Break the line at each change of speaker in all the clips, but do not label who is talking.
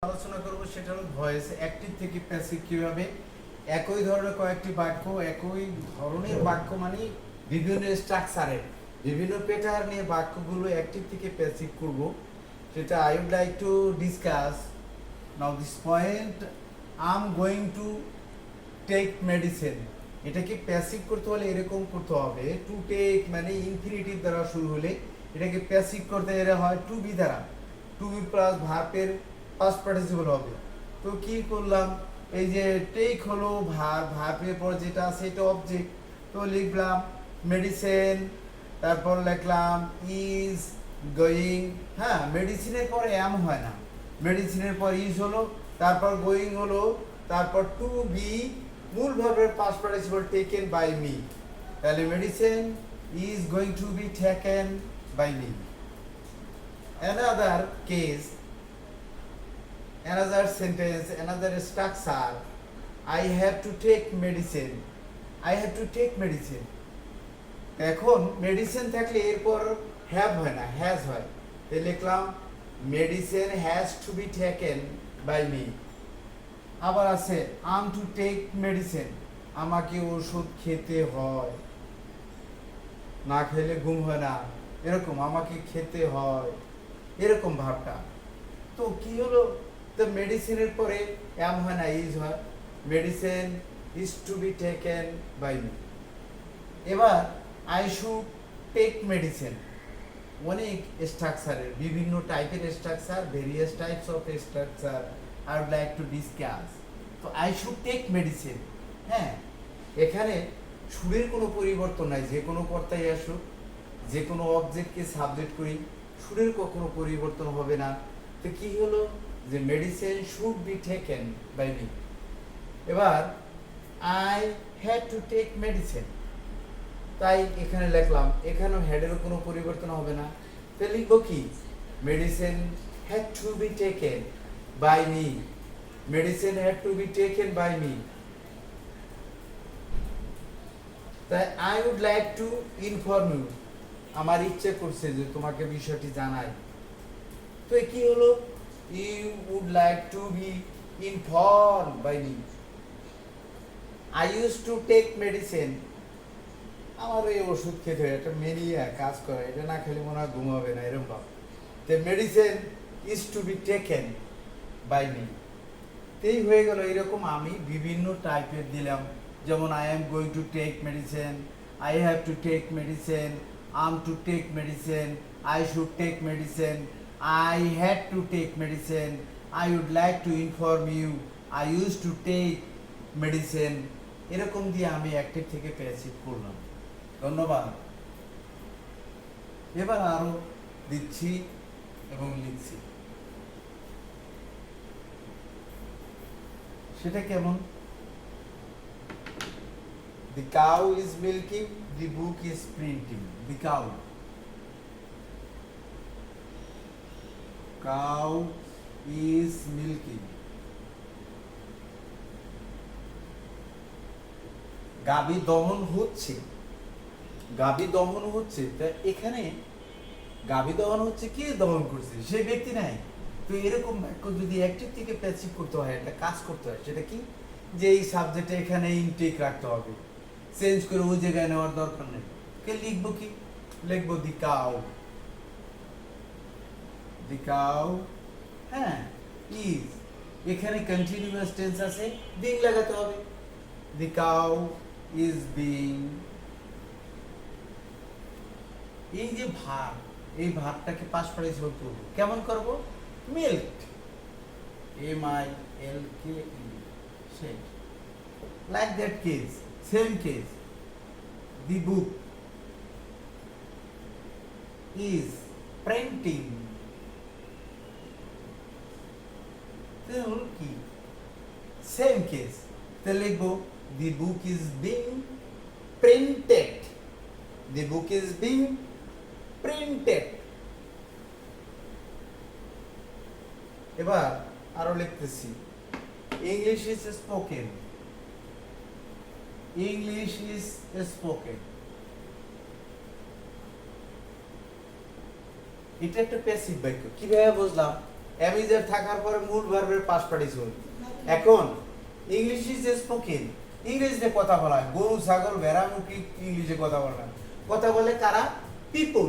আলোচনা করব সেটা হলো ভয়েস অ্যাক্টিভ থেকে প্যাসিভ কিভাবে একই ধরনের কয়েকটি বাক্য একই ধরনের বাক্য মানে বিভিন্ন স্ট্রাকচারের বিভিন্ন প্যাটার্নে বাক্যগুলো অ্যাক্টিভ থেকে প্যাসিভ করব সেটা I would like to discuss now this point I am going to take medicine. এটাকে প্যাসিভ করতে হলে এরকম করতে হবে টু টেক মানে ইনফিনিটিভ দ্বারা শুরু হলে এটাকে প্যাসিভ করতে এরা হয় টু বি দ্বারা টু বি প্লাস ভার্বের পাস্ট পার্টিসিপল হবে। তো কি করলাম, এই যে টেক হলো ভার্ব, ভার্বের পর যেটা আছে এটা অবজেক্ট, তো লিখলাম মেডিসিন, তারপর লিখলাম ইজ গোয়িং। হ্যাঁ, মেডিসিনের পর এম হয় না, মেডিসিনের পর ইজ হলো, তারপর গোয়িং হলো, তারপর টু বি মূল ভার্বের past participle taken by me, তাহলে medicine is going to be taken by me. Another case, another sentence, another structure. I have to take medicine. I have to take medicine. এখন medicine থাকলে এরপর have হয় না, has হয়। তাই লিখলাম medicine has to be taken by me. আবার আছে আম টু টেক মেডিসিন, আমাকে ওষুধ খেতে হয়, না খেলে ঘুম হয় না, এরকম আমাকে খেতে হয়, এরকম ভাবটা। তো কি হলো, তো মেডিসিনের পরে এম হয় না, ইজ হয়, medicine is to be taken by me. এবার আই শুড টেক মেডিসিন, অনেক স্ট্রাকচারের বিভিন্ন টাইপের structure, various types of structure I would like to discuss. তো আই শুড টেক মেডিসিন, হ্যাঁ, এখানে সুরের কোনো পরিবর্তন নাই, যে কোনো কর্তাই আসুক, যে কোনো অবজেক্টকে সাবজেক্ট করি, সুরের কখনো পরিবর্তন হবে না। তো কি হলো যে medicine should be taken by me. এবার I had to take medicine, তাই এখানে লিখলাম, এখানেও হ্যাডেরও কোনো পরিবর্তন হবে না। তো লিখবো কি, medicine had to be taken by me, medicine had to be taken by me. তাই I would like to inform you, আমার ইচ্ছে করছে যে তোমাকে বিষয়টি জানাই। তো কি হলো, you would like to be inform by me. I use to take medicine, আমার এই ওষুধ খেতে হয়, একটা মেনিয়া কাজ করে, এটা না খেলে মনে হয় ঘুমাবে না, এরকম ভাব। তো medicine is to be taken by me. এই হয়ে গেল। এরকম আমি বিভিন্ন টাইপের দিলাম, যেমন I am going to take medicine, I have to take medicine, am to take medicine, I should take medicine, I had to take medicine, I would like to inform you, I use to take medicine. এরকম দিয়ে আমি active থেকে passive করলাম। ধন্যবাদ। এবার আরো দিচ্ছি এবং লিখছি, সেটা কেমন। The cow is milking, the book is printing. The cow is milking. গাভী দহন হচ্ছে, গাভী দহন হচ্ছে। তা এখানে গাভী দহন হচ্ছে, কে দহন করছে, সেই ব্যক্তি নাই। তো এরকম বাক্য যদি অ্যাক্টিভ থেকে প্যাসিভ করতে হয়, একটা কাজ করতে হয়, সেটা কি, যে এই সাবজেক্টে এখানে ইনটেক রাখতে হবে, চেঞ্জ করে ওই জায়গায় নেওয়ার দরকার নেই। কে লিখবো কি, লিখবো দি কাউ, দি কাউ, হ্যাঁ, ইজ, এখানে কন্টিনিউয়াস টেন্স আছে, বিং লাগাতে হবে। দি কাউ ইজ বিং, এই যে ভার্ব, এই ভার্বটাকে পাস্ট পার্টিসিপল করব, কেমন করব, মিল্কড, এম আই এল কে ই, সেই like that case, same case. The book is printing. কি, সেম কেস। তাহলে লিখবো the book is being printed, the book is being printed। এবার আরো লিখতেছি, English is spoken, English is spoken. এটা একটা প্যাসিভ বাক্য, কিভাবে বুঝলাম, অ্যামিজার থাকার পরে মূল ভার্বের পাস্ট পার্টিসিপল। এখন ইংলিশ ইজ স্পোকেন, ইংরেজিতে কথা বলা হয়, গরু ছাগল ভেড়া মুরগি ইংলিশে কথা বলা হয়। কথা বলে কারা? পিপল,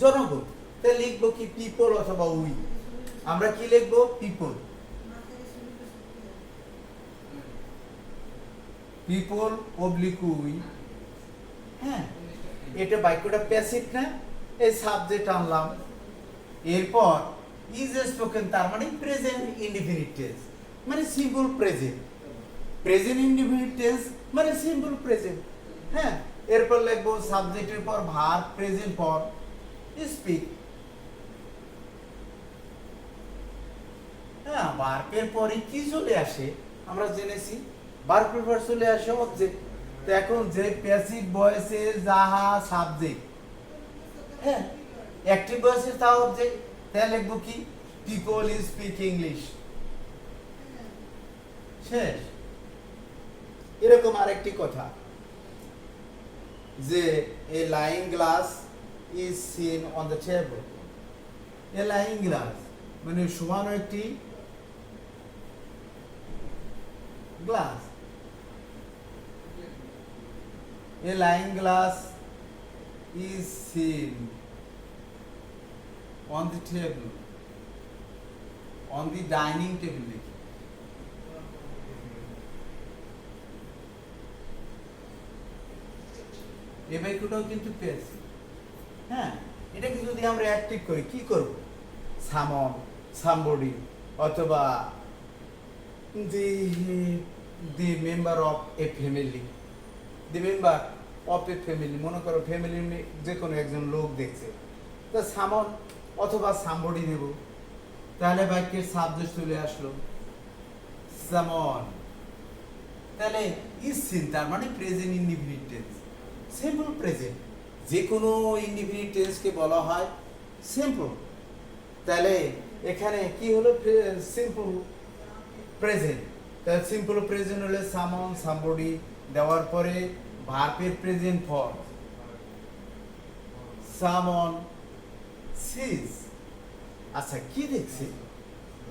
জনগণ। তাহলে লিখবো কি পিপল অথবা উই। আমরা কি লিখবো? People, people oblique we. হ্যাঁ, এটা বাক্যটা প্যাসিভ না, এই সাবজেক্ট আনলাম। এরপর ইজ স্পোকেন তার মানে প্রেজেন্ট ইনডিফিনিট টেন্স মানে simple present, present indefinite tense মানে সিম্পল প্রেজেন্ট। হ্যাঁ, এরপর লিখবো সাবজেক্টের পর ভার্ব, প্রেজেন্ট পর স্পিক। হ্যাঁ, ভার্বের পরে কি চলে আসে আমরা জেনেছি, ভার্বের পর চলে আসে অবজেক্ট। তো এখন যে প্যাসিভ ভয়েসে যাহা সাবজেক্ট, হ্যাঁ অ্যাক্টিভ ভয়েসে তা অবজেক্ট। তাহলে লিখবো কি পিপল ইজ স্পিক ইংলিশ। শেষ। এরকম আরেকটি কথা যে a lying glass is seen on the table. A lying glass মানে সমান একটি গ্লাস। A lying glass is seen on the table, on the dining table. এই বাক্যটাও কিন্তু পেয়েছি। হ্যাঁ, এটাকে যদি আমরা অ্যাক্টিভ করি কি করব? সামন, সামবডি অথবা দি member of A family, the member of A family. মনে করো ফ্যামিলির যে কোনো একজন লোক দেখছে, তা সামন অথবা সামবডি নেব। তাহলে বাক্যের সাবজেক্ট চলে আসলো সামন। তাহলে ইজ সিন তার মানে present indefinite tense, simple present. যে কোনো ইনডিফিনিট টেন্সকে বলা হয় সিম্পল। তাহলে এখানে কি হলো? Simple present. তাহলে সিম্পল প্রেজেন্ট হলে সামন, সামবডি দেওয়ার পরে ভার্বের প্রেজেন্ট ফর্ম সামন সিজ। আচ্ছা, কি দেখছি?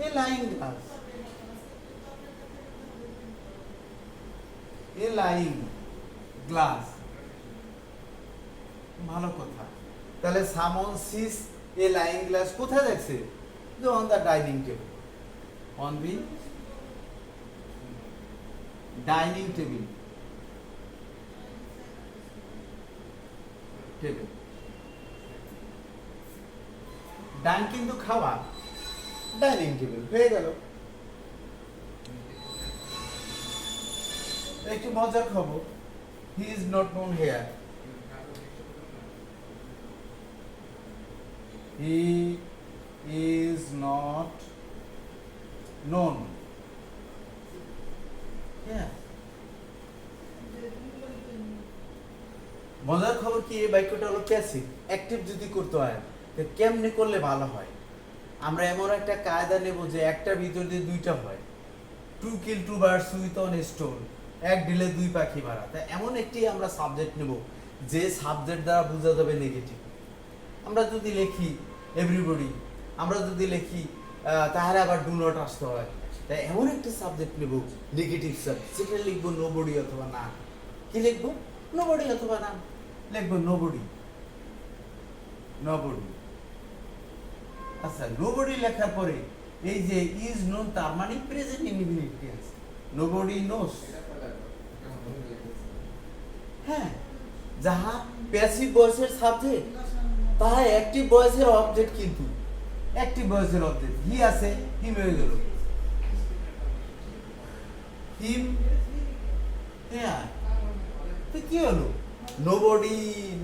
এ লাইং গ্লাস, এ লাইং গ্লাস, ভালো কথা। তাহলে সামন সিজ এ লাইং গ্লাস কোথায় দেখছে? On the dining table, on the dining table, table. Dine কিন্তু খাওয়া, ডাইনিং টেবিল হয়ে গেল। একটু মজার খবর, he is not known here. He is not known here. মজার খবর কি, এই বাক্যটা হলো প্যাসিভ। অ্যাক্টিভ যদি করতে হয় তো কেমনে করলে ভালো হয়? আমরা এমন একটা কায়দা নেব যে একটা ভিতর দিয়ে দুইটা হয়। To kill two birds with one stone, এক ঢিলে দুই পাখি মারা। তাই এমন একটি আমরা সাবজেক্ট নেব যে সাবজেক্ট দ্বারা বোঝা যাবে নেগেটিভ। আমরা যদি লিখি এভরিবডি, আমরা যদি লিখি তাহলে আবার ডু নট আসতে হয়। তাই এমন একটা সাবজেক্ট নেব নেগেটিভ সাবজেক্ট, সেটা লিখবো নোবডি অথবা না। কি লিখবো? নোবডি অথবা না লিখবো, নোবডি, নোবডি। আচ্ছা, নোবডি লেখার পরে এই যে ইজ নোন তার মানে present indefinite tense, nobody knows. হ্যাঁ, যাহা প্যাসিভ ভয়েসের সাবজেক্ট তাহা অ্যাক্টিভ ভয়েসের অবজেক্ট, কিন্তু অ্যাক্টিভ ভয়েসের অবজেক্ট। হি আছে, হিম হয়ে গেল হিম। হ্যাঁ, তো কি হলো? Nobody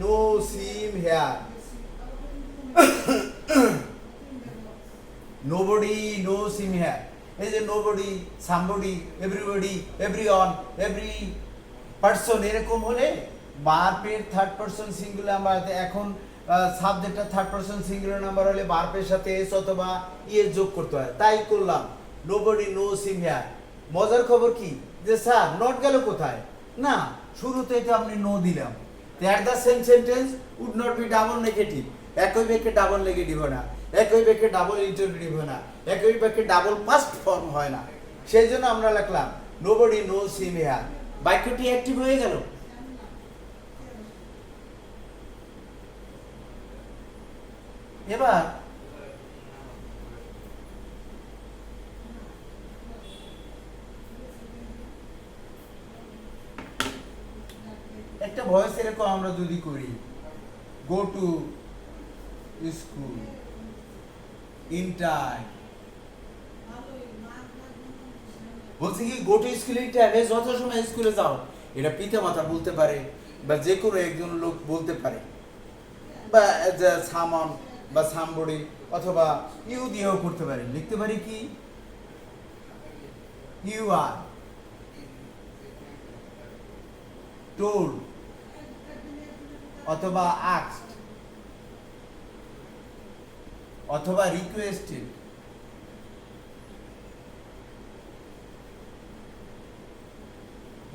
knows him here, nobody knows him here. এই যে nobody, somebody, everybody, everyone, every person, এরকম হলে ভার্বের থার্ড পারসন সিঙ্গুলার নাম্বার। এখন সাবজেক্টটা থার্ড পারসন সিঙ্গুলার নাম্বার হলে ভার্বের সাথে এস অথবা ইএস যোগ করতে হয়। তাই করলাম, নোবডি নোস হিম হেয়ার। মজার খবর কি যে স্যার নট গেল কোথায়? না, শুরুতে তো আপনি নো দিলাম। That the same sentence would not be double negative, একই বাক্যে ডাবল নেগেটিভ হয় না। একই বাক্যে ডাবল ইন্টারোগেটিভ হয় না, একই বাক্যে ডাবল পাস্ট ফর্ম হয় না। সেই জন্য আমরা লিখলাম নোবডি নোজ হিম হিয়ার। বাক্যটি অ্যাক্টিভ হয়ে গেল। এবার একটা ভয়েস এরকম আমরা যদি করি, গো টু স্কুল ইন টাইম। বলছি কি গো টু স্কুল ইন টাইম, যত সময় স্কুলে যাও। এটা পিতা মাতা বলতে পারে বা যে কোনো একজন লোক বলতে পারে, বা সামন বা সামবডি অথবা ইউ দিয়েও করতে পারি। লিখতে পারি কি ইউ আর টোল্ড অথবা আস্কড অথবা requested.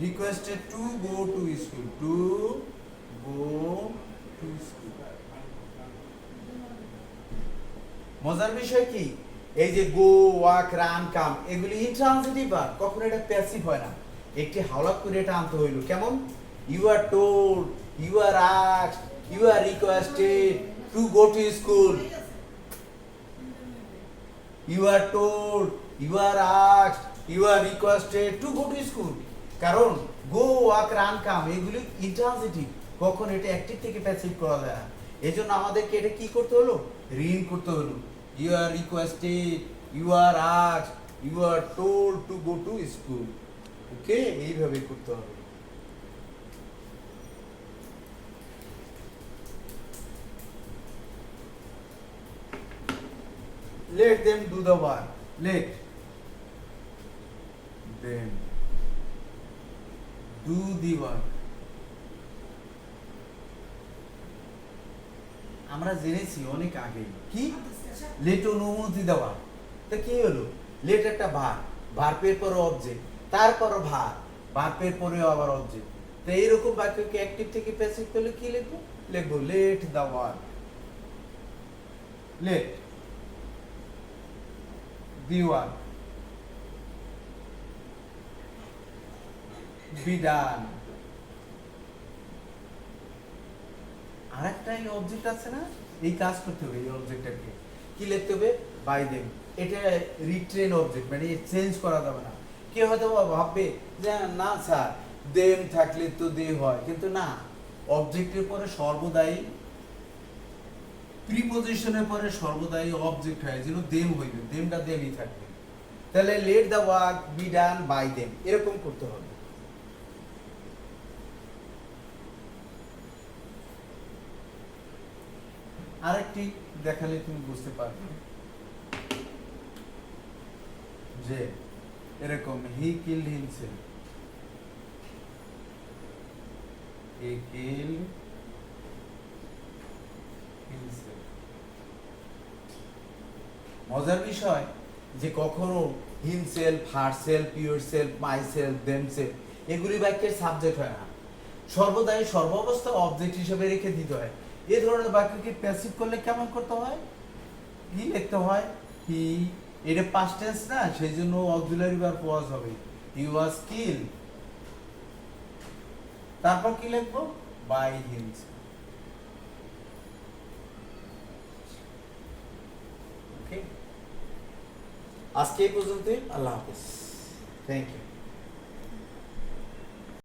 Requested to go to school, two go to school. মজার বিষয় কি, এই যে গো, ওয়াক, রান, কাম এগুলি ইন্ট্রান্সিটিভ ভার্ব, কখনো এটা প্যাসিভ হয় না। একটি হাওলাত করে এটা আনতে হইল। কেমন? You are told, you are asked, you are requested to go to school. You are told, you are asked, you are requested to go to school. কারণ গো, ওয়াক, রান, কাম এগুলি ইন্ট্রান্সিটিভ, কখন এটা অ্যাক্টিভ থেকে passive করা যায় না। এই জন্য আমাদেরকে এটা কি করতে হলো? রিন করতে হলো। You are requested, you are asked, you are told to go to school. Okay, এইভাবে করতে হবে। Let them do the work. Let them do the work. আমরা জেনেছি অনেক আগে কি লেট অনুমতি দেওয়া। তা কি হলো? লেট একটা ভার, ভার্বের পরে অবজেক্ট, তারপর ভার, ভার্বের পরে আবার অবজেক্ট। তো এইরকম বাক্যকে অ্যাক্টিভ থেকে প্যাসিভ করলে কি লিখবো? লিখবো let the work, let the work be done। আরেকটা এই অবজেক্ট আছে না, এই কাজ করতে হবে। এই অবজেক্টটাকে কি লিখতে হবে? By them. এটা রিট্রেন অবজেক্ট, মানে চেঞ্জ করা যাবে না। কেউ হয়তো ভাববে যে না স্যার দেম থাকলে তো দে হয়, কিন্তু না, অবজেক্টের পরে সর্বদাই, প্রিপজিশনের পরে সর্বদাই অবজেক্ট হয়, যেন দেম হইবে, দেমটা দেমই থাকবে। তাহলে let the work be done by them, এরকম করতে হবে। আরেকটি দেখালে তুমি বুঝতে পারবে যে এরকম he killed himself, he killed himself. মজার বিষয় যে কখনো himself, herself, yourself, myself, themselves এগুলি বাক্যের সাবজেক্ট হয় না, সর্বদাই সর্বাবস্থা অবজেক্ট হিসেবে রেখে দিতে হয়। এই ধরনের বাক্যকে প্যাসিভ করলে কেমন করতে হয়? হি লিখতে হয় হি, এটা পাস্ট টেন্স না, সেই জন্য অক্সিলারি ভার্ব ওয়াজ হবে। হি ওয়াজ কিল্ড, তারপর কি লিখবো? By himself. ওকে, আজকে এই পর্যন্তই। আল্লাহ হাফেজ, থ্যাংক ইউ।